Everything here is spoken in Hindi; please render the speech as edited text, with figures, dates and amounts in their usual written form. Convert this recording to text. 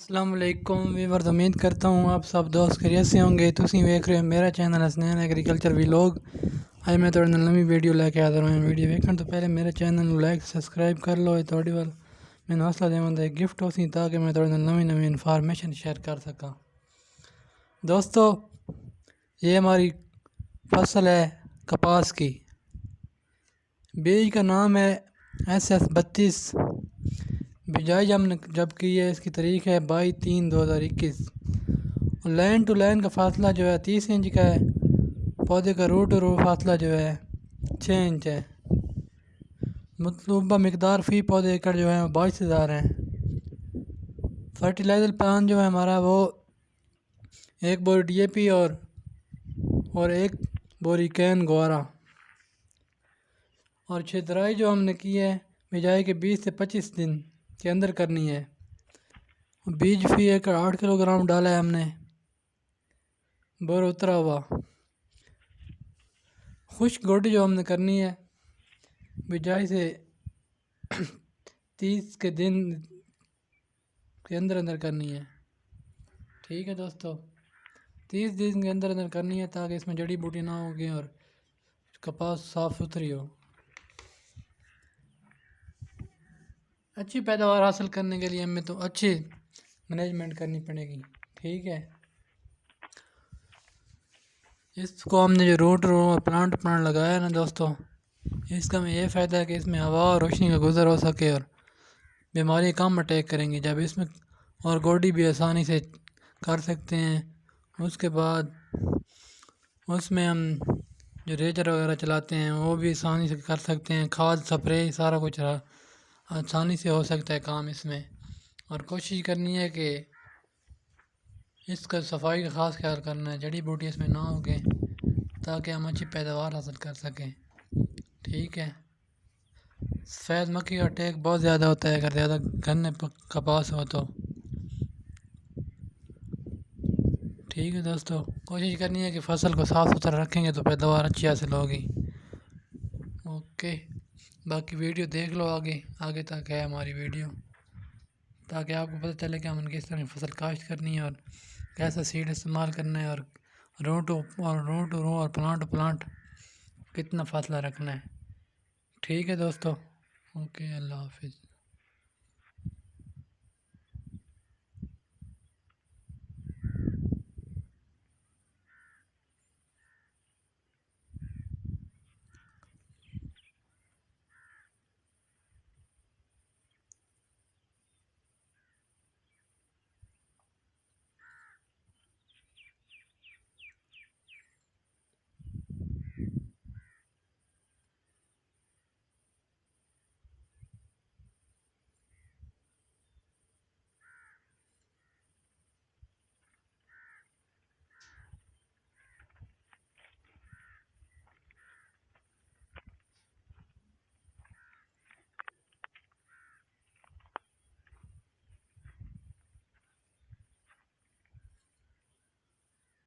अस्सलाम वालेकुम वीवर, उम्मीद करता हूँ आप सब दोस्त खैरियत से होंगे। तुसी वेख रहे हो मेरा चैनल हसनैन एग्रीकल्चर व्लॉग। आज मैं थोड़े नवी वीडियो लेके आ रहा हूँ। वीडियो वेखने तो पहले मेरे चैनल को लाइक सब्सक्राइब कर लो। थोड़ी वाल मैंने हौसला देवंदा एक गिफ्ट होसी ताकि मैं थोड़ी नवी इन्फॉर्मेशन शेयर कर सका। दोस्तों, ये हमारी फसल है कपास की। बीज का नाम है SS32। बिजाई हमने जब की है, इसकी तारीख है 22/3/2021। और लाइन टू लाइन का फासला जो है 30 इंच का है। पौधे का रो टू रो फासला जो है 6 इंच है। मतलूबा मकदार फ़ी पौधे एकड़ जो है 22,000 है। फर्टिलाइज़र प्लान जो है हमारा वो 1 बोरी DAP और 1 बोरी कैन गोरा। और छितराई जो हमने की है बिजाई के 20 से 25 दिन के अंदर करनी है। बीज फी एकड़ 8 किलोग्राम डाला है हमने। बोर उतरा हुआ खुश्क गोडी जो हमने करनी है बिजाई से 30 के दिन के अंदर अंदर करनी है। ठीक है दोस्तों, 30 दिन के अंदर अंदर करनी है ताकि इसमें जड़ी बूटी ना होगी और कपास साफ़ सुथरी हो। अच्छी पैदावार हासिल करने के लिए हमें तो अच्छी मैनेजमेंट करनी पड़ेगी। ठीक है, इसको हमने जो रूट रो और प्लांट लगाया ना दोस्तों, इसका में ये फ़ायदा है कि इसमें हवा और रोशनी का गुज़र हो सके और बीमारी कम अटैक करेंगी जब इसमें। और गोडी भी आसानी से कर सकते हैं। उसके बाद उसमें हम जो रेजर वगैरह चलाते हैं वो भी आसानी से कर सकते हैं। खाद स्प्रे सारा कुछ आसानी से हो सकता है काम इसमें। और कोशिश करनी है कि इसका सफाई का ख़ास ख्याल करना है, जड़ी बूटी इसमें ना उगे ताकि हम अच्छी पैदावार हासिल कर सकें। ठीक है, सफ़ेद मक्खी का अटैक बहुत ज़्यादा होता है अगर ज़्यादा घने कपास हो तो। ठीक है दोस्तों, कोशिश करनी है कि फ़सल को साफ़ सुथरा रखेंगे तो पैदावार अच्छी हासिल होगी। ओके, बाकी वीडियो देख लो आगे आगे तक है हमारी वीडियो, ताकि आपको पता चले कि हमने किस तरह फसल काश्त करनी है और कैसा सीड इस्तेमाल करना है और रो टू रो और प्लांट कितना फासला रखना है। ठीक है दोस्तों, ओके, अल्लाह हाफिज़।